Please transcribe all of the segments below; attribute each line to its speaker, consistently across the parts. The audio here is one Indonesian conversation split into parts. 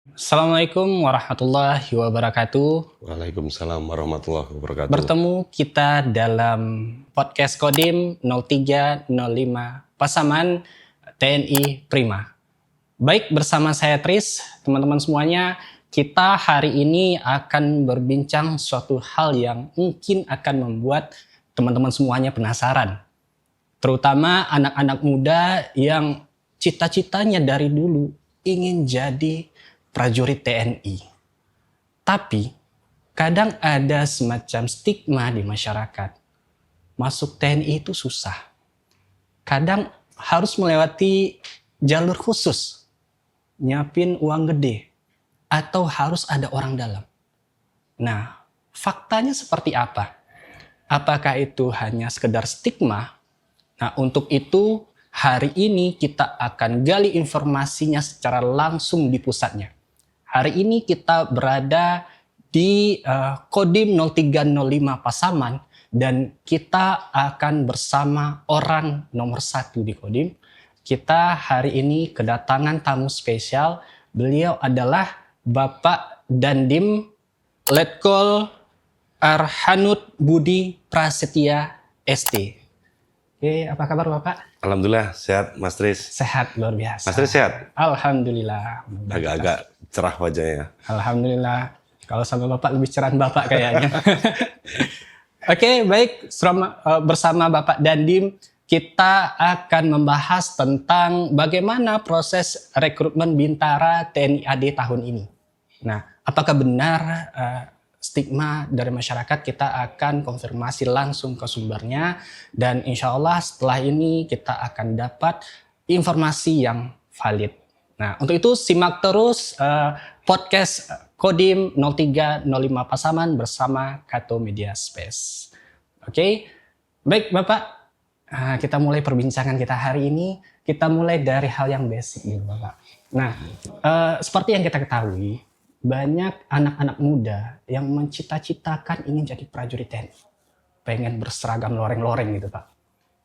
Speaker 1: Assalamualaikum warahmatullahi wabarakatuh.
Speaker 2: Waalaikumsalam warahmatullahi wabarakatuh.
Speaker 1: Bertemu kita dalam podcast Kodim 0305 Pasaman TNI Prima. Baik, bersama saya Tris, teman-teman semuanya, kita hari ini akan berbincang suatu hal yang mungkin akan membuat teman-teman semuanya penasaran. Terutama anak-anak muda yang cita-citanya dari dulu ingin jadi prajurit TNI. Tapi kadang ada semacam stigma di masyarakat. Masuk TNI itu susah. Kadang harus melewati jalur khusus. Nyiapin uang gede. Atau harus ada orang dalam. Nah, faktanya seperti apa? Apakah itu hanya sekedar stigma? Nah, untuk itu hari ini kita akan gali informasinya secara langsung di pusatnya. Hari ini kita berada di Kodim 0305 Pasaman dan kita akan bersama orang nomor 1 di Kodim. Kita hari ini kedatangan tamu spesial. Beliau adalah Bapak Dandim Letkol Arhanud Budi Prasetya ST. Oke, apa kabar Bapak?
Speaker 2: Alhamdulillah sehat Mas Tris.
Speaker 1: Sehat, luar biasa.
Speaker 2: Mas Tris sehat?
Speaker 1: Alhamdulillah.
Speaker 2: Agak-agak cerah wajahnya.
Speaker 1: Alhamdulillah. Kalau sama Bapak lebih cerah Bapak kayaknya. Oke, baik. Bersama Bapak Dandim, kita akan membahas tentang bagaimana proses rekrutmen Bintara TNI AD tahun ini. Nah, apakah benar stigma dari masyarakat? Kita akan konfirmasi langsung ke sumbernya dan insya Allah setelah ini kita akan dapat informasi yang valid. Nah, untuk itu simak terus podcast Kodim 0305 Pasaman bersama Kato Media Space. Oke, baik Bapak, kita mulai perbincangan kita hari ini. Kita mulai dari hal yang basic nih Bapak. Nah, seperti yang kita ketahui, banyak anak-anak muda yang mencita-citakan ingin jadi prajurit TNI. Pengen berseragam loreng-loreng gitu Pak.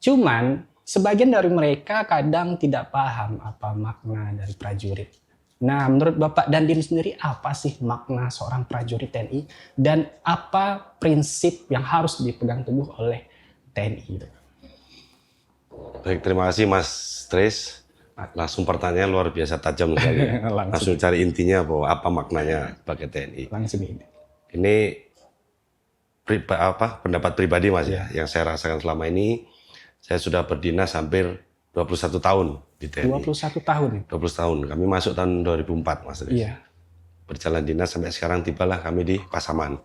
Speaker 1: Cuman sebagian dari mereka kadang tidak paham apa makna dari prajurit. Nah, menurut Bapak Dandim sendiri apa sih makna seorang prajurit TNI dan apa prinsip yang harus dipegang teguh oleh TNI itu?
Speaker 2: Baik, terima kasih Mas Tris. Langsung pertanyaan luar biasa tajam sekali. Langsung cari intinya bahwa apa maknanya sebagai TNI.
Speaker 1: Langsung ini.
Speaker 2: Ini pendapat pribadi Mas ya, yang saya rasakan selama ini. Saya sudah berdinas hampir 21 tahun di TNI.
Speaker 1: 21 tahun.
Speaker 2: 20 tahun. Kami masuk tahun 2004 Mas Tris.
Speaker 1: Iya.
Speaker 2: Berjalan dinas sampai sekarang tibalah kami di Pasaman.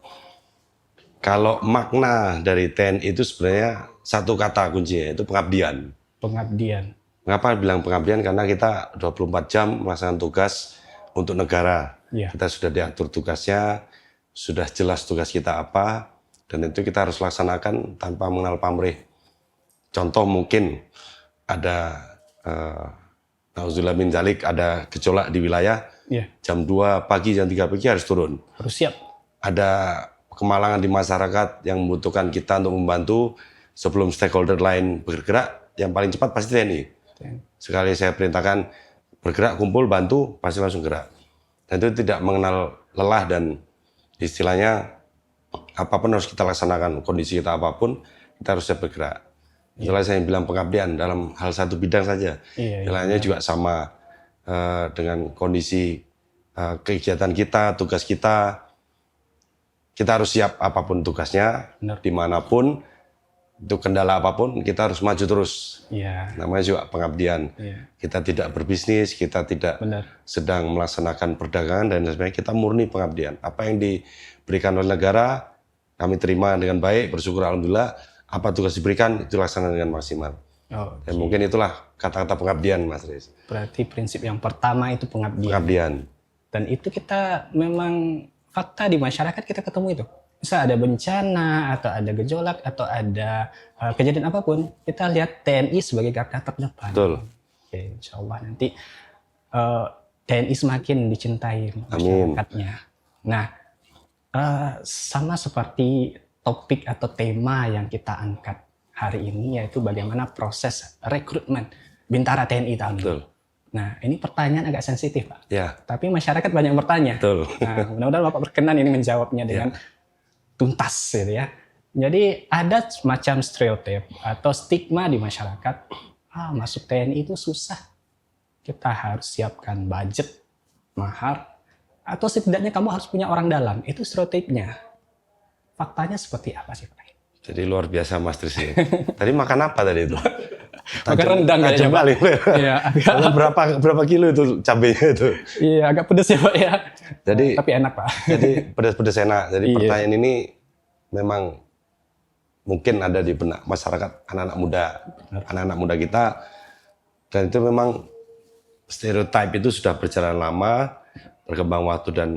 Speaker 2: Kalau makna dari TNI itu sebenarnya satu kata kuncinya, itu pengabdian.
Speaker 1: Pengabdian.
Speaker 2: Mengapa bilang pengabdian? Karena kita 24 jam melaksanakan tugas untuk negara.
Speaker 1: Ya.
Speaker 2: Kita sudah diatur tugasnya, sudah jelas tugas kita apa, dan itu kita harus laksanakan tanpa mengenal pamrih. Contoh mungkin ada, nauzubillah min dzalik, ada gejolak di wilayah,
Speaker 1: Ya.
Speaker 2: jam 2 pagi, jam 3 pagi harus turun.
Speaker 1: Harus siap.
Speaker 2: Ada kemalangan di masyarakat yang membutuhkan kita untuk membantu sebelum stakeholder lain bergerak, yang paling cepat pasti TNI. Sekali saya perintahkan bergerak, kumpul, bantu, pasti langsung gerak. Dan itu tidak mengenal lelah dan istilahnya apapun harus kita laksanakan, kondisi kita apapun, kita harus siap bergerak. Itulah saya bilang pengabdian dalam hal satu bidang saja. Istilahnya juga sama dengan kondisi kegiatan kita, tugas kita. Kita harus siap apapun tugasnya, dimanapun, itu kendala apapun, kita harus maju terus.
Speaker 1: Iya.
Speaker 2: Namanya juga pengabdian.
Speaker 1: Iya.
Speaker 2: Kita tidak berbisnis, kita tidak sedang melaksanakan perdagangan dan sebagainya. Kita murni pengabdian. Apa yang diberikan oleh negara, kami terima dengan baik, bersyukur alhamdulillah. Apa tugas diberikan, itu laksanakan dengan maksimal. Dan mungkin itulah kata-kata pengabdian, Mas Riz.
Speaker 1: Berarti prinsip yang pertama itu pengabdian.
Speaker 2: Pengabdian.
Speaker 1: Dan itu kita memang fakta di masyarakat kita ketemu itu. Bisa ada bencana, atau ada gejolak, atau ada kejadian apapun, kita lihat TNI sebagai garda terdepan.
Speaker 2: Betul.
Speaker 1: Oke, insya Allah nanti TNI semakin dicintai masyarakatnya. Nah, sama seperti topik atau tema yang kita angkat hari ini, yaitu bagaimana proses rekrutmen Bintara TNI tahun ini. Nah, ini pertanyaan agak sensitif, Pak.
Speaker 2: Ya,
Speaker 1: Tapi masyarakat banyak bertanya.
Speaker 2: betul.
Speaker 1: Nah, mudah-mudahan Bapak berkenan ini menjawabnya dengan tuntas gitu ya. Jadi ada semacam stereotip atau stigma di masyarakat, masuk TNI itu susah. Kita harus siapkan budget mahar atau setidaknya kamu harus punya orang dalam. Itu stereotipnya. Faktanya seperti apa sih, Pak?
Speaker 2: Jadi luar biasa Mas Tris ini. Tadi makan apa tadi itu?
Speaker 1: Makan rendang kayaknya, Pak.
Speaker 2: paling.
Speaker 1: Iya, agak,
Speaker 2: berapa kilo itu cabenya itu?
Speaker 1: iya, agak pedes ya, Pak ya.
Speaker 2: Jadi
Speaker 1: Tapi enak, Pak.
Speaker 2: Jadi pedas-pedas enak. Jadi
Speaker 1: Iya.
Speaker 2: pertanyaan ini memang mungkin ada di benak masyarakat anak-anak muda kita, dan itu memang stereotip itu sudah berjalan lama, berkembang waktu dan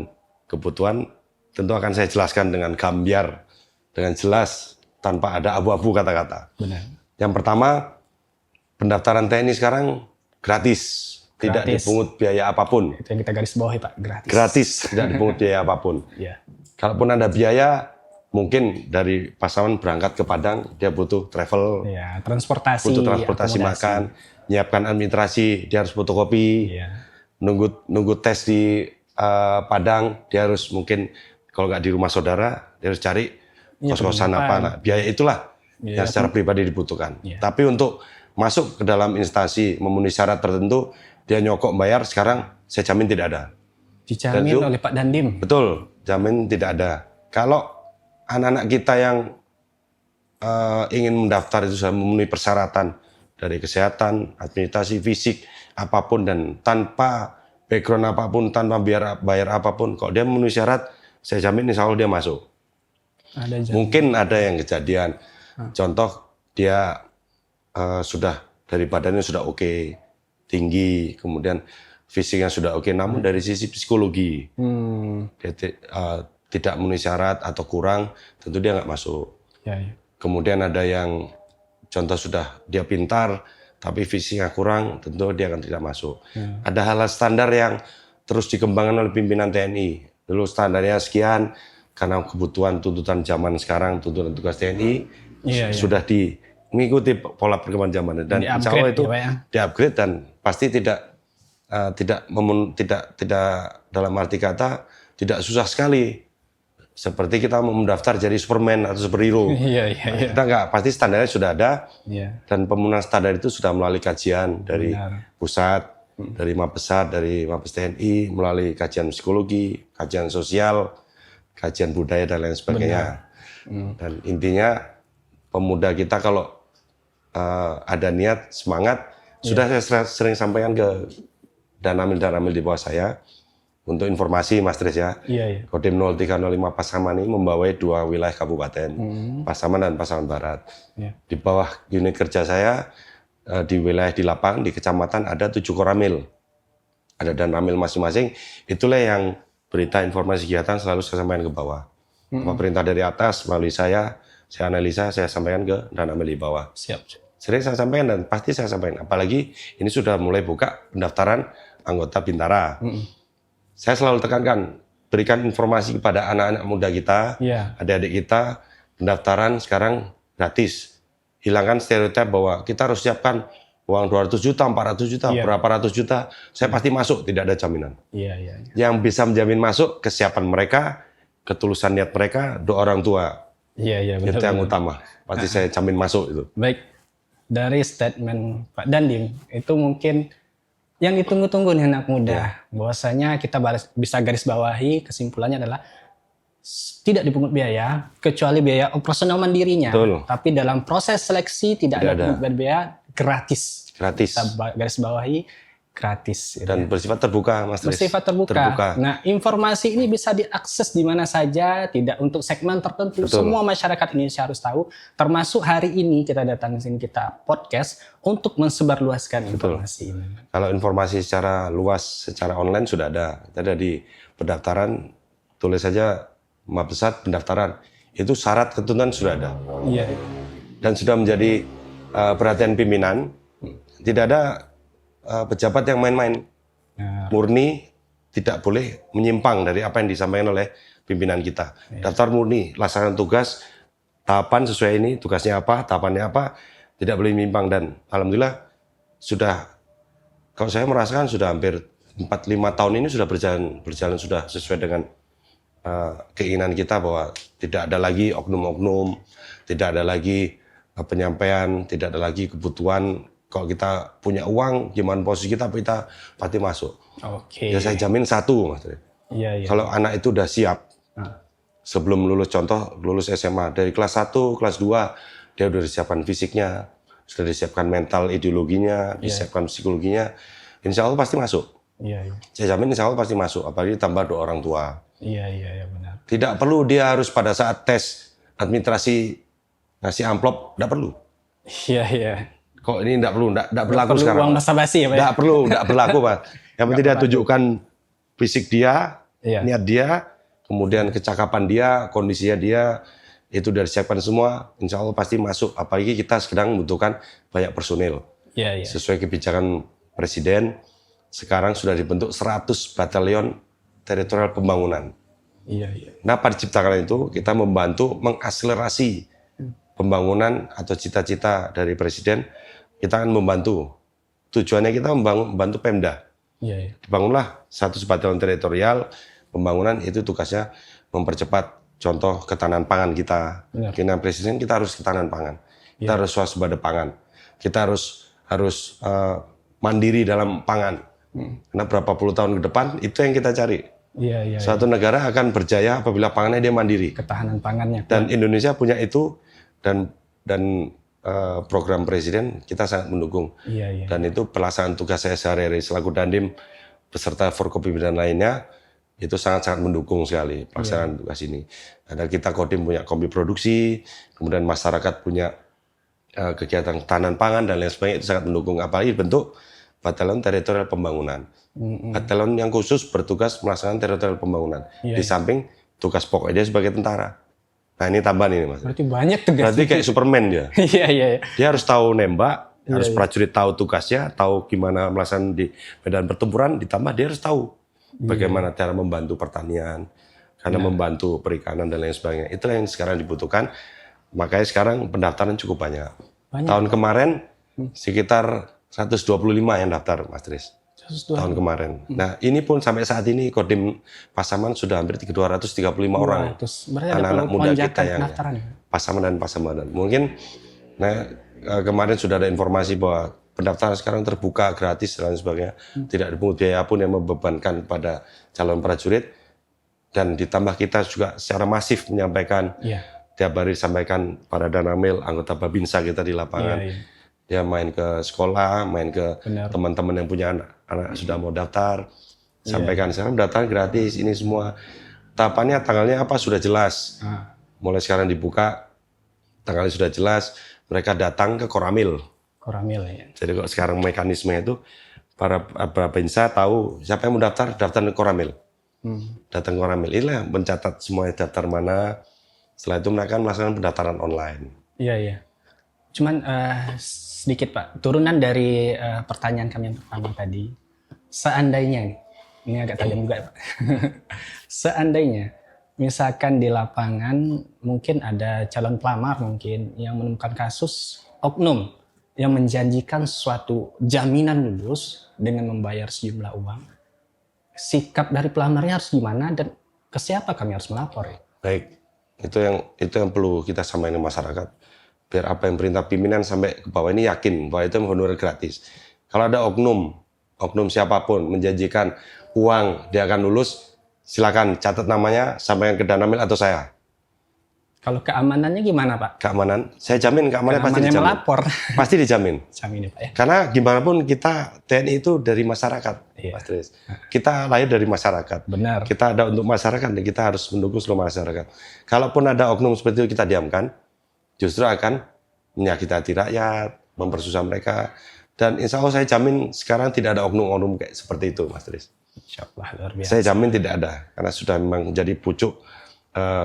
Speaker 2: kebutuhan. Tentu akan saya jelaskan dengan gambar, dengan jelas tanpa ada abu-abu kata-kata.
Speaker 1: Benar.
Speaker 2: Yang pertama, pendaftaran TNI sekarang gratis, tidak
Speaker 1: Gratis.
Speaker 2: dipungut biaya apapun.
Speaker 1: Itu yang kita garis bawahi, Pak, gratis.
Speaker 2: Gratis, tidak dipungut biaya apapun.
Speaker 1: Iya.
Speaker 2: Kalaupun ada biaya, mungkin dari Pasaman berangkat ke Padang, dia butuh travel,
Speaker 1: Iya, transportasi,
Speaker 2: transportasi
Speaker 1: akomodasi.
Speaker 2: makan, menyiapkan administrasi, dia harus fotokopi,
Speaker 1: Iya.
Speaker 2: nunggu tes di Padang, dia harus mungkin kalau nggak di rumah saudara, dia harus cari
Speaker 1: Iya,
Speaker 2: kos-kosan
Speaker 1: penginapan.
Speaker 2: apa. Nah, biaya itulah
Speaker 1: Iya,
Speaker 2: yang secara pribadi dibutuhkan.
Speaker 1: Iya.
Speaker 2: Tapi untuk masuk ke dalam instansi memenuhi syarat tertentu, dia nyokok bayar, sekarang saya jamin tidak ada.
Speaker 1: Dijamin
Speaker 2: Dan itu-
Speaker 1: oleh Pak Dandim.
Speaker 2: Betul, jamin tidak ada. Kalau anak-anak kita yang ingin mendaftar itu sudah memenuhi persyaratan dari kesehatan, administrasi, fisik, apapun, dan tanpa background apapun, tanpa bayar apapun, kalau dia memenuhi syarat, saya jamin insya Allah dia masuk.
Speaker 1: Ada
Speaker 2: Mungkin ada yang kejadian, contoh dia sudah dari badannya sudah oke, tinggi, kemudian fisiknya sudah oke, namun dari sisi psikologi dia tidak memenuhi syarat atau kurang, tentu dia nggak masuk.
Speaker 1: Ya, ya.
Speaker 2: Kemudian ada yang contoh sudah dia pintar, tapi fisiknya kurang, tentu dia akan tidak masuk. Ada hal standar yang terus dikembangkan oleh pimpinan TNI. Dulu standarnya sekian, karena kebutuhan tuntutan zaman sekarang, tuntutan tugas TNI
Speaker 1: Iya, iya.
Speaker 2: sudah mengikuti pola perkembangan zaman, dan insya Allah
Speaker 1: Di-upgrade
Speaker 2: itu
Speaker 1: ya, Pak, ya.
Speaker 2: di-upgrade, dan pasti tidak dalam arti kata tidak susah sekali. Seperti kita mau mendaftar jadi Superman atau superhero.
Speaker 1: Iya, iya, iya.
Speaker 2: Kita nggak, pasti standarnya sudah ada,
Speaker 1: Iya.
Speaker 2: dan pemenuhan standar itu sudah melalui kajian dari
Speaker 1: Benar.
Speaker 2: pusat, dari Mabesat, dari Mabes TNI, melalui kajian psikologi, kajian sosial, kajian budaya, dan lain sebagainya. Dan intinya pemuda kita kalau ada niat, semangat, sudah saya sering sampaikan ke danamil di bawah saya, untuk informasi Mas Tris ya.
Speaker 1: Iya, iya.
Speaker 2: Kodim 0305 Pasaman ini membawai 2 wilayah kabupaten, Pasaman dan Pasaman Barat.
Speaker 1: Iya.
Speaker 2: Di bawah unit kerja saya, di wilayah di lapangan, di kecamatan ada 7 koramil. Ada danramil masing-masing, itulah yang berita informasi kegiatan selalu saya sampaikan ke bawah. Apa perintah dari atas melalui saya analisa, saya sampaikan ke danramil di bawah.
Speaker 1: Siap.
Speaker 2: Sering saya sampaikan dan pasti saya sampaikan, apalagi ini sudah mulai buka pendaftaran anggota Bintara. Saya selalu tekankan, berikan informasi kepada anak-anak muda kita,
Speaker 1: Iya.
Speaker 2: adik-adik kita, pendaftaran sekarang gratis. Hilangkan stereotip bahwa kita harus siapkan uang 200 juta, 400 juta,
Speaker 1: Iya.
Speaker 2: berapa ratus juta, saya pasti masuk, tidak ada jaminan.
Speaker 1: Iya, iya, iya.
Speaker 2: Yang bisa menjamin masuk, kesiapan mereka, ketulusan niat mereka, doa orang tua.
Speaker 1: Iya, iya,
Speaker 2: Itu
Speaker 1: betul.
Speaker 2: yang utama. Pasti saya jamin masuk itu.
Speaker 1: Baik, dari statement Pak Dandim, itu mungkin yang ditunggu-tunggu nih anak muda. Bahwasanya kita bisa garis bawahi, kesimpulannya adalah tidak dipungut biaya, kecuali biaya operasional mandirinya.
Speaker 2: Betul.
Speaker 1: Tapi dalam proses seleksi tidak
Speaker 2: Tidak
Speaker 1: ada
Speaker 2: ada.
Speaker 1: pungut biaya, gratis.
Speaker 2: Gratis.
Speaker 1: Kita garis bawahi, gratis. gitu
Speaker 2: Dan
Speaker 1: ya.
Speaker 2: bersifat terbuka, Mas Tris.
Speaker 1: Bersifat terbuka. Nah, informasi ini bisa diakses di mana saja, tidak untuk segmen tertentu.
Speaker 2: Betul.
Speaker 1: Semua masyarakat Indonesia harus tahu. Termasuk hari ini kita datang ke sini, kita podcast untuk mensebarluaskan informasi ini.
Speaker 2: Kalau informasi secara luas, secara online sudah ada. Kita ada di pendaftaran, tulis saja Mabesat pendaftaran. Itu syarat ketentuan sudah ada.
Speaker 1: Iya.
Speaker 2: Dan sudah menjadi perhatian pimpinan. Tidak ada pejabat yang main-main.
Speaker 1: Nah,
Speaker 2: Murni, tidak boleh menyimpang dari apa yang disampaikan oleh pimpinan kita. Daftar murni, laksanakan tugas, tahapan sesuai ini, tugasnya apa, tahapannya apa, tidak boleh menyimpang. Dan alhamdulillah sudah Kalau saya merasakan sudah hampir 4-5 tahun ini sudah berjalan sudah sesuai dengan keinginan kita bahwa tidak ada lagi oknum-oknum, tidak ada lagi penyampaian, tidak ada lagi kebutuhan. Kalau kita punya uang, gimana posisi kita pasti masuk.
Speaker 1: Oke.
Speaker 2: Ya saya jamin satu, Mas.
Speaker 1: Iya, iya.
Speaker 2: Kalau anak itu udah siap, sebelum lulus, contoh lulus SMA, dari kelas 1, kelas 2, dia udah disiapkan fisiknya, sudah disiapkan mental ideologinya, disiapkan psikologinya, insya Allah pasti masuk.
Speaker 1: Iya, iya.
Speaker 2: Saya jamin insya Allah pasti masuk, apalagi tambah doa orang tua.
Speaker 1: Iya, iya, benar.
Speaker 2: Tidak perlu dia harus pada saat tes administrasi ngasih amplop, tidak perlu.
Speaker 1: Iya, iya.
Speaker 2: Kok ini tidak perlu, tidak berlaku
Speaker 1: Perlu
Speaker 2: sekarang.
Speaker 1: uang basa-basi ya, Pak?
Speaker 2: Tidak perlu, tidak berlaku, Pak. Yang penting dia tunjukkan fisik dia, niat dia, kemudian kecakapan dia, kondisinya dia, itu sudah disiapkan semua, insya Allah pasti masuk. Apalagi kita sedang membutuhkan banyak personil.
Speaker 1: Iya, iya.
Speaker 2: Sesuai kebijakan Presiden, sekarang sudah dibentuk 100 batalion teritorial pembangunan.
Speaker 1: Iya, iya.
Speaker 2: Nah, pada ciptakan itu kita membantu mengakselerasi pembangunan atau cita-cita dari Presiden. Kita akan membantu. Tujuannya kita membantu Pemda.
Speaker 1: Iya, iya.
Speaker 2: Dibangunlah 100 batalion teritorial pembangunan, itu tugasnya mempercepat contoh ketahanan pangan kita. Keinginan Presiden kita harus ketahanan pangan. Kita harus swasembada pangan. Kita harus mandiri dalam pangan. Karena berapa puluh tahun ke depan itu yang kita cari.
Speaker 1: Iya, iya.
Speaker 2: Suatu negara akan berjaya apabila pangannya dia mandiri.
Speaker 1: Ketahanan pangannya.
Speaker 2: Dan Indonesia punya itu, dan program Presiden kita sangat mendukung.
Speaker 1: Iya, iya.
Speaker 2: Dan itu pelaksanaan tugas saya sehari-hari selaku Dandim beserta Forkopimda dan lainnya itu sangat-sangat mendukung sekali pelaksanaan tugas ini. Ada kita Kodim punya kombi produksi, kemudian masyarakat punya kegiatan ketahanan pangan dan lain sebagainya, itu sangat mendukung. Apalagi bentuk batalion teritorial pembangunan. Batalion yang khusus bertugas melaksanakan teritorial pembangunan. Di samping tugas pokoknya dia sebagai tentara. Nah ini tambahan ini, Mas.
Speaker 1: Berarti banyak tugas.
Speaker 2: Berarti kayak Superman dia.
Speaker 1: Iya, iya, iya.
Speaker 2: Dia harus tahu nembak, harus prajurit tahu tugasnya, tahu gimana melaksanakan di medan pertempuran, ditambah dia harus tahu bagaimana cara membantu pertanian, karena membantu perikanan dan lain sebagainya. Itulah yang sekarang dibutuhkan. Makanya sekarang pendaftaran cukup banyak. Tahun kemarin sekitar 125 yang daftar, Mas Tris. Tahun kemarin. Nah, ini pun sampai saat ini Kodim Pasaman sudah hampir 235 orang. Anak-anak muda kita yang Pasaman dan Pasamanan. Mungkin kemarin sudah ada informasi bahwa pendaftaran sekarang terbuka gratis dan sebagainya. Tidak dipungut biaya pun yang membebankan pada calon prajurit. Dan ditambah kita juga secara masif menyampaikan, tiap hari disampaikan para Danamil, anggota Babinsa kita di lapangan. Dia main ke sekolah, main ke teman-teman yang punya anak sudah mau daftar, sampaikan sekarang daftar gratis, ini semua tahapannya, tanggalnya apa sudah jelas. Mulai sekarang dibuka, tanggalnya sudah jelas, mereka datang ke Koramil.
Speaker 1: Ya.
Speaker 2: Jadi kok sekarang mekanisme itu para Babinsa tahu siapa yang mau daftar ke Koramil. Datang ke Koramil, inilah mencatat semua daftar mana. Setelah itu mereka melaksanakan pendaftaran online.
Speaker 1: Iya, iya. Cuman sedikit Pak, turunan dari pertanyaan kami yang pertama tadi. Seandainya, ini agak tajam juga Pak. Seandainya, misalkan di lapangan mungkin ada calon pelamar mungkin yang menemukan kasus oknum yang menjanjikan suatu jaminan lulus dengan membayar sejumlah uang. Sikap dari pelamarnya harus gimana dan ke siapa kami harus melapor?
Speaker 2: Baik, itu yang perlu kita sampaikan ke masyarakat. Biar apa yang perintah pimpinan sampai ke bawah ini yakin bahwa itu honorer gratis. Kalau ada oknum siapapun menjanjikan uang dia akan lulus, silakan catat namanya, sampaikan ke Danamil atau saya.
Speaker 1: Kalau keamanannya gimana Pak?
Speaker 2: Keamanan, saya jamin keamanannya pasti dijamin.
Speaker 1: Melapor.
Speaker 2: Pasti dijamin.
Speaker 1: Jamin ya Pak ya.
Speaker 2: Karena gimana pun kita TNI itu dari masyarakat, Mas Tris. Kita lahir dari masyarakat.
Speaker 1: Benar.
Speaker 2: Kita ada untuk masyarakat dan kita harus mendukung seluruh masyarakat. Kalaupun ada oknum seperti itu kita diamkan, justru akan menyakiti hati rakyat, mempersusah mereka. Dan insya Allah saya jamin sekarang tidak ada oknum-oknum kayak seperti itu, Mas Tris.
Speaker 1: Insya Allah, luar biasa.
Speaker 2: Saya jamin tidak ada, karena sudah memang menjadi pucuk,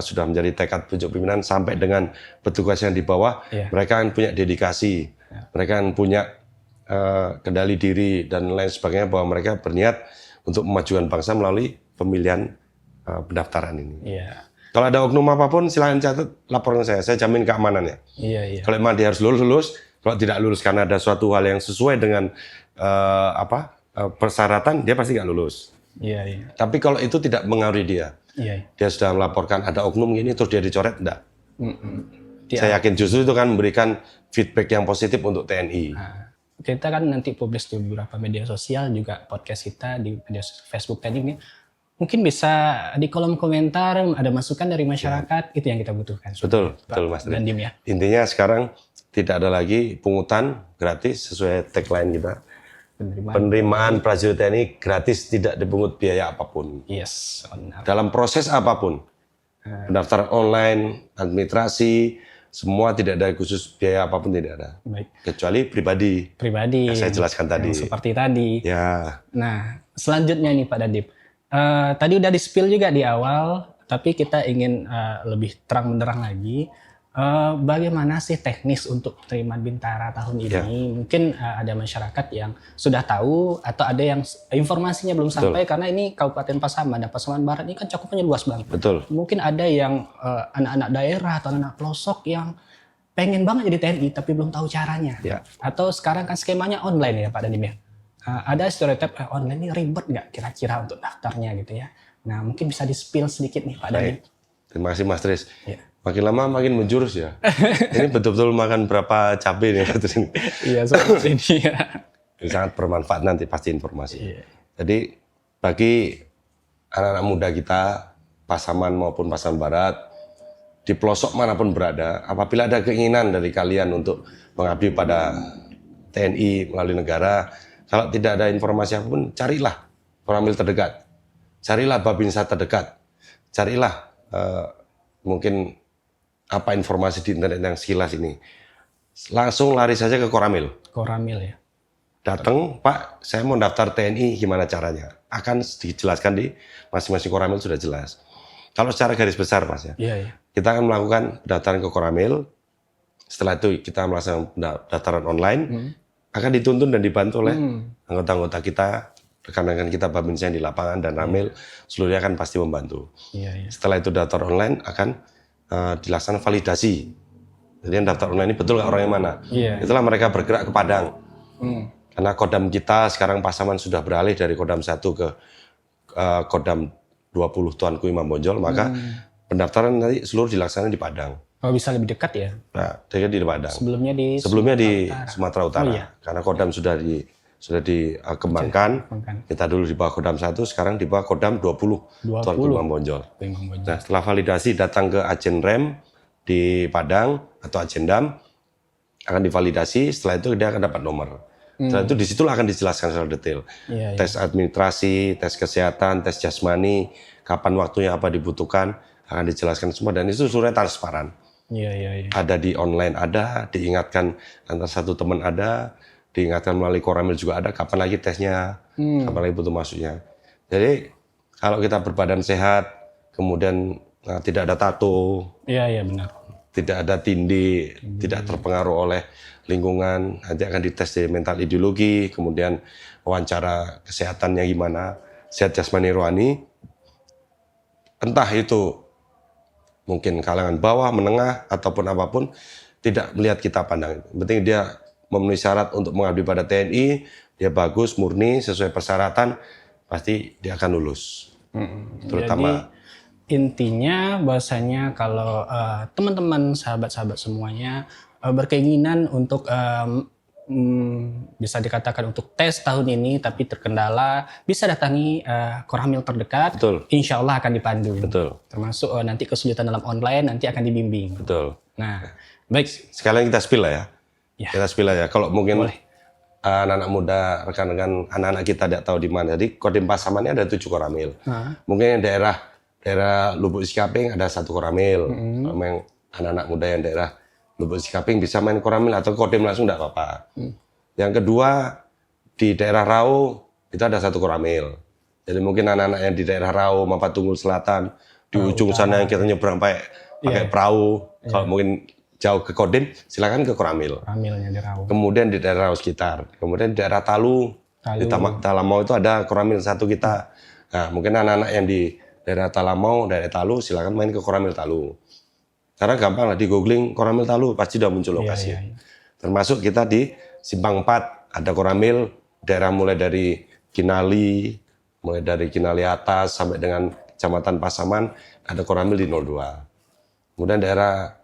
Speaker 2: sudah menjadi tekad pucuk pimpinan sampai dengan petugas yang di bawah. Mereka kan punya dedikasi, mereka kan punya kendali diri dan lain sebagainya, bahwa mereka berniat untuk memajukan bangsa melalui pemilihan pendaftaran ini.
Speaker 1: Iya.
Speaker 2: Kalau ada oknum apapun, silakan catat, laporan saya jamin keamanannya.
Speaker 1: Iya.
Speaker 2: Kalau memang dia harus lulus, kalau tidak lulus karena ada suatu hal yang sesuai dengan persyaratan, dia pasti nggak lulus.
Speaker 1: Iya, iya.
Speaker 2: Tapi kalau itu tidak mengaruhi dia,
Speaker 1: Iya.
Speaker 2: dia sudah melaporkan ada oknum gini, terus dia dicoret, enggak.
Speaker 1: Dia-
Speaker 2: Saya yakin justru itu kan memberikan feedback yang positif untuk TNI.
Speaker 1: Nah, kita kan nanti publis di beberapa media sosial juga podcast kita di media Facebook tadi nih. Mungkin bisa di kolom komentar ada masukan dari masyarakat, itu yang kita butuhkan.
Speaker 2: Betul, betul Mas.
Speaker 1: Dan Dim ya.
Speaker 2: Intinya sekarang tidak ada lagi pungutan gratis sesuai tagline kita. Penerimaan prajurit TNI gratis, tidak dipungut biaya apapun.
Speaker 1: Yes, benar.
Speaker 2: Dalam proses apapun, pendaftaran online, administrasi, semua tidak ada khusus biaya apapun, tidak ada.
Speaker 1: Baik.
Speaker 2: Kecuali pribadi.
Speaker 1: Pribadi.
Speaker 2: Yang saya jelaskan tadi.
Speaker 1: Seperti tadi.
Speaker 2: Ya,
Speaker 1: Nah, selanjutnya nih Pak Dadip. Tadi udah di-spill juga di awal, tapi kita ingin lebih terang benderang lagi. Bagaimana sih teknis untuk penerimaan Bintara tahun ini?
Speaker 2: Ya.
Speaker 1: Mungkin ada masyarakat yang sudah tahu atau ada yang informasinya belum sampai karena ini Kabupaten Pasaman dan Pasaman Barat ini kan cakupannya luas banget.
Speaker 2: betul.
Speaker 1: Mungkin ada yang anak-anak daerah atau anak pelosok yang pengen banget jadi TNI tapi belum tahu caranya.
Speaker 2: Ya.
Speaker 1: Atau sekarang kan skemanya online ya Pak Dadim ya. Ada stereotip online ini ribet nggak kira-kira untuk daftarnya gitu ya. Nah mungkin bisa di-spill sedikit nih Pak Dadim.
Speaker 2: Baik. Terima kasih Mas Tris.
Speaker 1: Ya.
Speaker 2: Makin lama makin menjurus ya. Ini betul-betul makan berapa cabai nih Mas Tris.
Speaker 1: Iya seperti ini ya.
Speaker 2: Ini sangat bermanfaat nanti pasti informasi.
Speaker 1: Iya.
Speaker 2: Jadi bagi anak-anak muda kita, Pasaman maupun Pasaman Barat, di pelosok manapun berada, apabila ada keinginan dari kalian untuk mengabdi pada TNI melalui negara, kalau tidak ada informasi apapun, carilah Koramil terdekat, carilah Babinsa terdekat, carilah mungkin apa informasi di internet yang sekilas ini. Langsung lari saja ke Koramil.
Speaker 1: Koramil ya.
Speaker 2: Datang, Pak, saya mau daftar TNI, gimana caranya? Akan dijelaskan di masing-masing Koramil sudah jelas. Kalau secara garis besar, Mas ya,
Speaker 1: Iya, iya.
Speaker 2: kita akan melakukan pendaftaran ke Koramil. Setelah itu kita melaksanakan pendaftaran online, akan dituntun dan dibantu oleh anggota-anggota kita, rekan-rekan kita Babinsa yang di lapangan dan Ramil, seluruhnya akan pasti membantu.
Speaker 1: Iya, iya.
Speaker 2: Setelah itu daftar online akan dilaksanakan validasi. Jadi yang daftar online ini betul nggak orang yang mana?
Speaker 1: Iya.
Speaker 2: Itulah mereka bergerak ke Padang.
Speaker 1: Hmm.
Speaker 2: Karena Kodam kita sekarang Pasaman sudah beralih dari Kodam 1 ke Kodam 20 Tuanku Imam Bonjol, maka pendaftaran nanti seluruh dilaksanakan di Padang.
Speaker 1: Oh bisa lebih dekat ya?
Speaker 2: Nah, dia di Padang.
Speaker 1: Sebelumnya di
Speaker 2: Sumatera Utara.
Speaker 1: Oh, iya.
Speaker 2: Karena Kodam sudah dikembangkan. Kita dulu di bawah Kodam 1, sekarang di bawah Kodam 20 Tuanku Imam Bonjol. Nah, setelah validasi datang ke Ajen Rem di Padang atau Ajen Dam, akan divalidasi, setelah itu dia akan dapat nomor. Setelah itu disitulah akan dijelaskan secara detail.
Speaker 1: Iya,
Speaker 2: Tes administrasi, tes kesehatan, tes jasmani, kapan waktunya apa dibutuhkan, akan dijelaskan semua dan itu sebenarnya transparan.
Speaker 1: Iya, iya, iya.
Speaker 2: Ada di online ada, diingatkan antar satu teman ada, diingatkan melalui Koramil juga ada, kapan lagi tesnya, kapan lagi butuh masuknya. Jadi kalau kita berbadan sehat, kemudian tidak ada tato,
Speaker 1: Iya, iya benar.
Speaker 2: tidak ada tindih, tidak terpengaruh oleh lingkungan, nanti akan dites dari mental ideologi, kemudian wawancara kesehatannya gimana, sehat jasmani rohani, entah itu mungkin kalangan bawah, menengah, ataupun apapun, tidak melihat kita pandang. Yang penting dia memenuhi syarat untuk mengabdi pada TNI, dia bagus, murni, sesuai persyaratan, pasti dia akan lulus. Terutama
Speaker 1: Jadi, intinya bahwasanya kalau teman-teman, sahabat-sahabat semuanya berkeinginan untuk bisa dikatakan untuk tes tahun ini tapi terkendala, bisa datangi Koramil terdekat.
Speaker 2: Betul.
Speaker 1: Insya Allah akan dipandu.
Speaker 2: Betul.
Speaker 1: Termasuk nanti kesulitan dalam online nanti akan dibimbing.
Speaker 2: Betul.
Speaker 1: Nah, baik.
Speaker 2: Sekalian kita spill lah ya.
Speaker 1: Ya.
Speaker 2: Kita spill aja. Kalau mungkin
Speaker 1: Boleh.
Speaker 2: anak-anak muda, rekan-rekan anak-anak kita tidak tahu di mana. Jadi Kodim Pasaman ini ada 7 Koramil. Mungkin yang daerah Lubuk Sikaping ada 1 Koramil. Kalau yang anak-anak muda yang daerah Lubuk Sikaping bisa main Koramil atau Kodim langsung tidak apa-apa. Yang kedua di daerah Rau itu ada 1 Koramil. Jadi mungkin anak-anak yang di daerah Rau, Mampatunggul Selatan, di ujung sana yang kita nyebrang pakai perahu. Kalau mungkin jauh ke Kodim, silakan ke Koramil.
Speaker 1: Koramilnya di Rau.
Speaker 2: Kemudian di daerah Rau sekitar. Kemudian di daerah Talu. Di Talamau itu ada Koramil 1 kita. Nah, mungkin anak-anak yang di daerah Talamau, daerah Talu, silakan main ke Koramil Talu. Karena gampang lah, di googling Koramil Talu, pasti udah muncul lokasi.
Speaker 1: Iya.
Speaker 2: Termasuk kita di Simpang 4, ada Koramil, daerah mulai dari Kinali, mulai dari Kinali atas sampai dengan Kecamatan Pasaman ada Koramil di 02. Kemudian daerah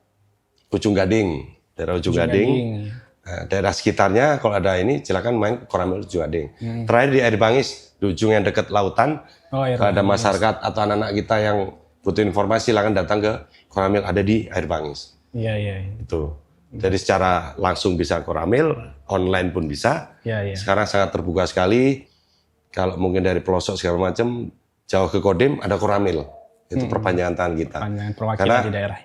Speaker 2: Ujung Gading, daerah sekitarnya kalau ada ini silakan main ke Koramil Ujung Gading. Terakhir di Air Bangis, di ujung yang dekat lautan. Kalau ada masyarakat atau anak-anak kita yang butuh informasi silakan datang ke Koramil, ada di Air Bangis.
Speaker 1: Iya.
Speaker 2: Itu. Jadi secara langsung bisa Koramil, online pun bisa. Sekarang sangat terbuka sekali. Kalau mungkin dari pelosok segala macam jauh ke Kodim ada Koramil. Itu perpanjangan tangan kita.
Speaker 1: Perwakilan di daerah.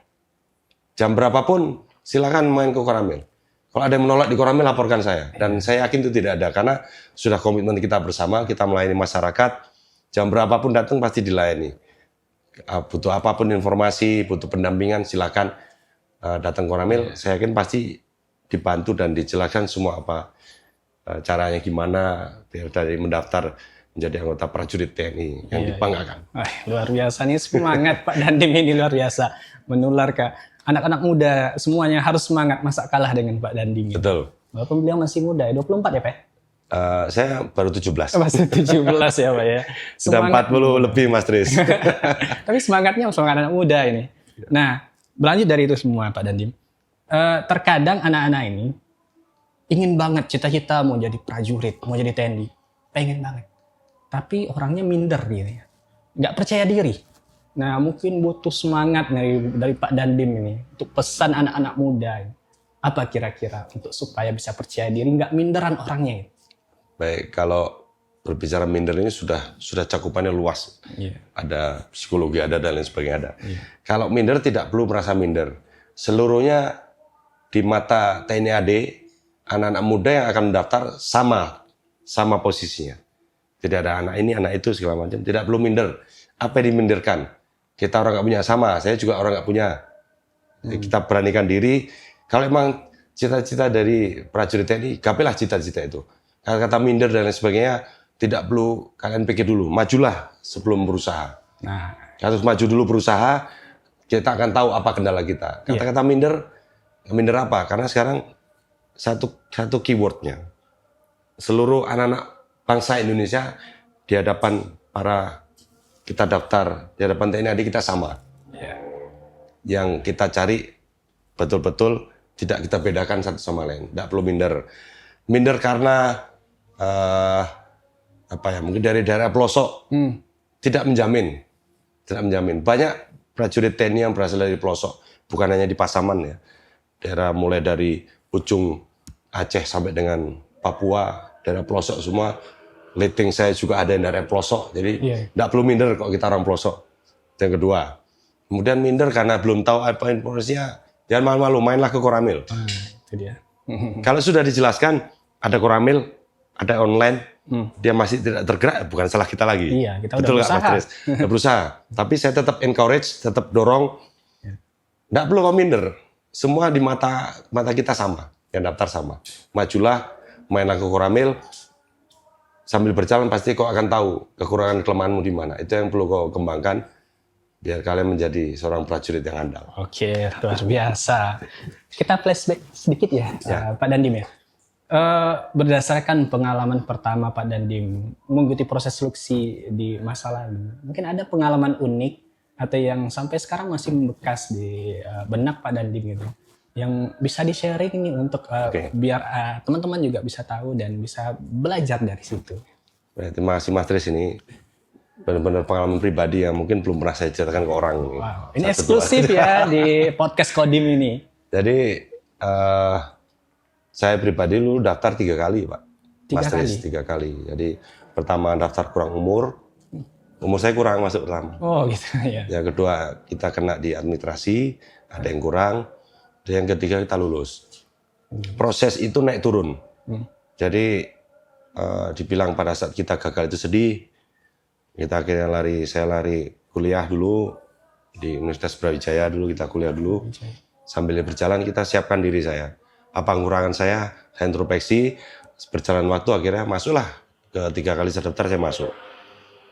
Speaker 2: Jam berapapun silakan main ke Koramil. Kalau ada yang menolak di Koramil laporkan saya. Dan saya yakin itu tidak ada karena sudah komitmen kita bersama, kita melayani masyarakat. Jam berapapun datang pasti dilayani. Butuh apapun informasi, butuh pendampingan silakan datang ke Koramil. Saya yakin pasti dibantu dan dijelaskan semua apa caranya gimana biar dari mendaftar menjadi anggota prajurit TNI yang dibanggakan.
Speaker 1: Luar biasa nih semangat Pak Dandim ini luar biasa menular ke anak-anak muda semuanya harus semangat masa kalah dengan Pak Dandim.
Speaker 2: Betul.
Speaker 1: Walaupun beliau masih muda ya 24 ya Pak?
Speaker 2: Saya baru 17.
Speaker 1: Masih 17 ya Pak ya.
Speaker 2: Sudah 40 lebih Mas Tris.
Speaker 1: Tapi semangatnya semangat anak muda ini. Nah berlanjut dari itu semua Pak Dandim. Terkadang anak-anak ini ingin banget cita-cita mau jadi prajurit, mau jadi TNI. Pengen banget. Tapi orangnya minder dia. Nggak percaya diri. Nah mungkin butuh semangat dari Pak Dandim ini. Untuk pesan anak-anak muda. Apa kira-kira untuk supaya bisa percaya diri, nggak minderan orangnya?
Speaker 2: Baik, kalau berbicara minder ini sudah cakupannya luas. Ada psikologi ada dan lain sebagainya ada. Kalau minder tidak perlu merasa minder. Seluruhnya di mata TNI AD, anak-anak muda yang akan mendaftar sama posisinya. Tidak ada anak ini, anak itu segala macam. Tidak perlu minder. Apa yang diminderkan? Kita orang nggak punya sama. Saya juga orang nggak punya. Kita beranikan diri. Kalau emang cita-cita dari prajurit TNI, gapelah cita-cita itu. Kata minder dan lain sebagainya tidak perlu kalian pikir dulu. Majulah sebelum berusaha. Harus maju dulu berusaha. Kita akan tahu apa kendala kita. Kata-kata minder apa? Karena sekarang satu keywordnya. Seluruh anak-anak bangsa Indonesia di hadapan kita daftar di hadapan TNI AD kita sama. Yang kita cari betul-betul tidak kita bedakan satu sama lain. Tidak perlu minder. Minder karena mungkin dari daerah pelosok tidak menjamin. Banyak prajurit TNI yang berasal dari pelosok, bukan hanya di Pasaman ya. Daerah mulai dari ujung Aceh sampai dengan Papua, daerah pelosok semua. Liting saya juga ada yang dari pelosok, jadi tidak perlu minder kalau kita orang pelosok. Yang kedua, kemudian minder karena belum tahu apa informasinya, jangan malu-malu, mainlah ke Koramil.
Speaker 1: Itu dia.
Speaker 2: Kalau sudah dijelaskan, ada Koramil, ada online, dia masih tidak tergerak, bukan salah kita lagi.
Speaker 1: Iya, kita udah berusaha.
Speaker 2: Udah berusaha. Tapi saya tetap encourage, tetap dorong. Tidak perlu minder. Semua di mata kita sama, yang daftar sama. Majulah, mainlah ke Koramil. Sambil berjalan pasti kau akan tahu kekurangan kelemahanmu di mana. Itu yang perlu kau kembangkan biar kalian menjadi seorang prajurit yang andal.
Speaker 1: Oke, luar biasa. Kita flashback sedikit ya. Pak Dandim ya. Berdasarkan pengalaman pertama Pak Dandim mengikuti proses seleksi di masa lalu, mungkin ada pengalaman unik atau yang sampai sekarang masih membekas di benak Pak Dandim gitu, yang bisa di-sharing ini untuk biar teman-teman juga bisa tahu dan bisa belajar dari situ.
Speaker 2: Terima kasih Mas Tris, ini benar-benar pengalaman pribadi yang mungkin belum pernah saya ceritakan ke orang.
Speaker 1: Wow, ini eksklusif ya di podcast Kodim ini.
Speaker 2: Jadi saya pribadi dulu daftar 3 kali Pak. Mas Tris, 3 kali. Jadi pertama daftar kurang umur saya kurang masuk pertama.
Speaker 1: Oh gitu ya.
Speaker 2: Yang kedua kita kena di administrasi, ada yang kurang. Dan yang ketiga kita lulus. Proses itu naik turun. Jadi dibilang pada saat kita gagal itu sedih. Kita akhirnya saya lari kuliah dulu di Universitas Brawijaya dulu, kita kuliah dulu. Sambil berjalan kita siapkan diri saya. Apa kekurangan saya introspeksi. Berjalan waktu akhirnya masuklah ke 3 kali saya daftar, saya masuk.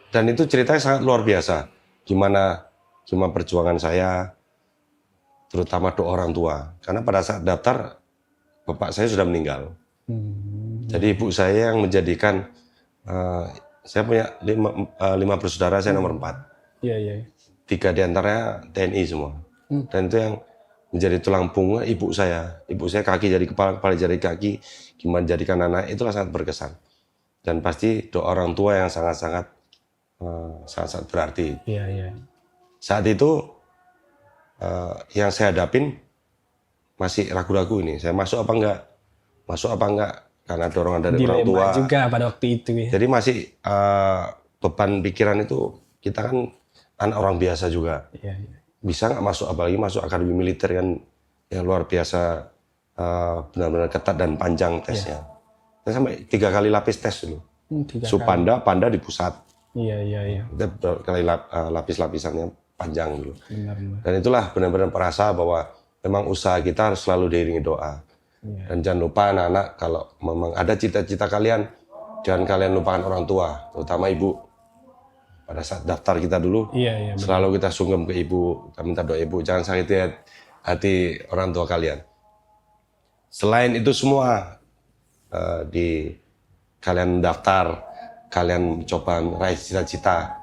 Speaker 2: Dan itu ceritanya sangat luar biasa. Gimana perjuangan saya, terutama doa orang tua. Karena pada saat daftar, bapak saya sudah meninggal. Jadi ibu saya yang menjadikan Saya punya 5 bersaudara, saya nomor 4.
Speaker 1: Iya, iya.
Speaker 2: 3 diantaranya TNI semua. Dan itu yang menjadi tulang punggung ibu saya. Ibu saya kaki jadi kepala, kepala jadi kaki, gimana jadikan anak, itulah sangat berkesan. Dan pasti doa orang tua yang sangat-sangat berarti.
Speaker 1: Iya, iya.
Speaker 2: Saat itu yang saya hadapin masih ragu-ragu ini, saya masuk apa enggak, karena dorongan dari orang tua.
Speaker 1: Dilema juga pada waktu itu ya.
Speaker 2: Jadi masih beban pikiran itu, kita kan anak orang biasa juga.
Speaker 1: Iya, iya.
Speaker 2: Bisa nggak masuk, apalagi masuk akademi militer kan yang luar biasa, benar-benar ketat dan panjang tesnya. Saya sampai 3 kali lapis tes dulu.
Speaker 1: 3
Speaker 2: Supanda, Panda di pusat.
Speaker 1: Iya, iya, iya.
Speaker 2: Kita kali lapis-lapisannya panjang dulu.
Speaker 1: Benar.
Speaker 2: Dan itulah benar-benar merasa bahwa memang usaha kita harus selalu diiringi doa.
Speaker 1: Iya.
Speaker 2: Dan jangan lupa anak-anak, kalau memang ada cita-cita kalian, jangan kalian lupakan orang tua, terutama ibu. Pada saat daftar kita dulu,
Speaker 1: Iya,
Speaker 2: selalu kita sungkem ke ibu, kita minta doa ibu, jangan sakiti hati orang tua kalian. Selain itu semua, di kalian daftar, kalian coba meraih cita-cita,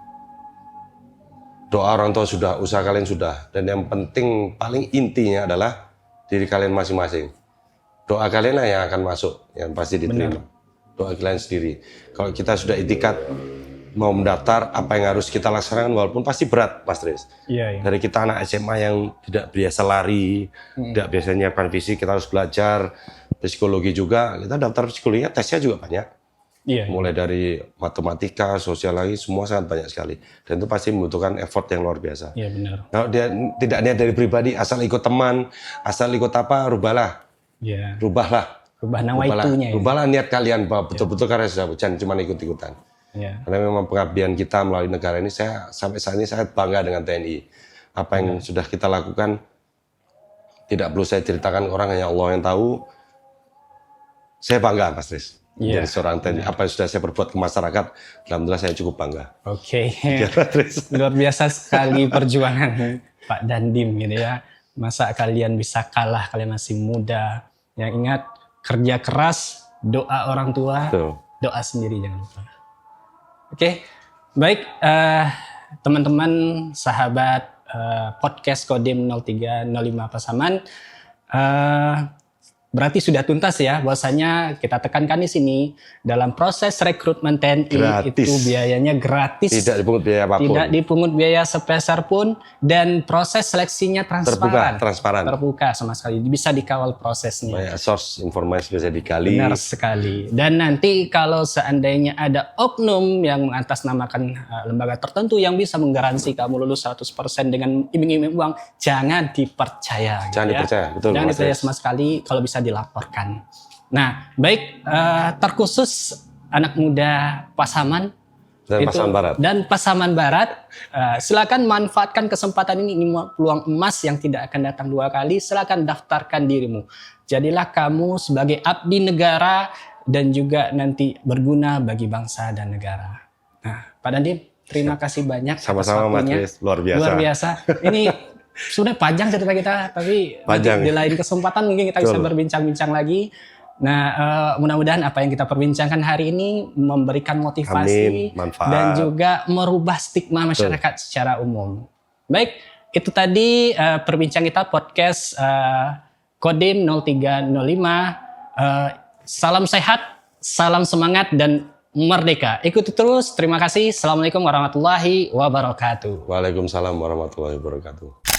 Speaker 2: doa orang tua sudah, usaha kalian sudah, dan yang penting paling intinya adalah diri kalian masing-masing. Doa kalian lah yang akan masuk, yang pasti diterima. Doa kalian sendiri. Kalau kita sudah itikat mau mendaftar, apa yang harus kita laksanakan, walaupun pasti berat, Mas Tris.
Speaker 1: Iya, iya.
Speaker 2: Dari kita anak SMA yang tidak biasa lari, tidak biasa nyiapkan fisik, kita harus belajar psikologi juga. Kita daftar psikologinya, tesnya juga banyak.
Speaker 1: Iya.
Speaker 2: Mulai dari matematika, sosial lagi, semua sangat banyak sekali. Dan itu pasti membutuhkan effort yang luar biasa.
Speaker 1: Iya, benar.
Speaker 2: Kalau dia tidak niat dari pribadi, asal ikut teman, asal ikut apa, rubahlah.
Speaker 1: Iya.
Speaker 2: Rubahlah.
Speaker 1: Rubah nawaitunya ya.
Speaker 2: Rubahlah niat kalian, bahwa betul-betul karya sudah, jangan cuma ikut-ikutan.
Speaker 1: Iya.
Speaker 2: Karena memang pengabdian kita melalui negara ini, saya sampai saat ini sangat bangga dengan TNI. Apa yang sudah kita lakukan, tidak perlu saya ceritakan, orang hanya Allah yang tahu. Saya bangga, Mas Tris. Jadi seorang TNI, apa yang sudah saya perbuat ke masyarakat, alhamdulillah saya cukup bangga.
Speaker 1: Oke. Luar biasa sekali perjuangan Pak Dandim gitu ya. Masa kalian bisa kalah, kalian masih muda. Yang ingat, kerja keras, doa orang tua, doa sendiri jangan lupa. Oke, baik teman-teman, sahabat podcast Kodim 0305 Pasaman. Berarti sudah tuntas ya, bahwasanya kita tekankan di sini dalam proses rekrutmen TNI
Speaker 2: gratis.
Speaker 1: Itu biayanya gratis,
Speaker 2: tidak dipungut biaya apapun,
Speaker 1: tidak dipungut biaya sepeser pun, dan proses seleksinya transparan, terbuka sama sekali, bisa dikawal prosesnya.
Speaker 2: Banyak source informasi bisa digali.
Speaker 1: Benar sekali. Dan nanti kalau seandainya ada oknum yang mengatasnamakan lembaga tertentu yang bisa menggaransi kamu lulus 100% dengan iming-iming uang, jangan dipercaya.
Speaker 2: Jangan dipercaya, betul.
Speaker 1: Jangan dipercaya sama sekali, kalau bisa dilaporkan. Nah, baik, terkhusus anak muda Pasaman dan Pasaman Barat, silakan manfaatkan kesempatan ini peluang emas yang tidak akan datang 2 kali. Silakan daftarkan dirimu. Jadilah kamu sebagai abdi negara dan juga nanti berguna bagi bangsa dan negara. Nah, Pak Dandim, terima kasih banyak.
Speaker 2: Sama-sama, Mas Tris, luar biasa.
Speaker 1: Luar biasa. Ini sudah panjang cerita kita, tapi di lain kesempatan mungkin kita bisa berbincang-bincang lagi. Nah, mudah-mudahan apa yang kita perbincangkan hari ini memberikan motivasi dan juga merubah stigma masyarakat secara umum. Baik, itu tadi perbincangan kita podcast Kodim 0305. Salam sehat, salam semangat dan merdeka. Ikuti terus. Terima kasih. Assalamualaikum warahmatullahi wabarakatuh.
Speaker 2: Waalaikumsalam warahmatullahi wabarakatuh.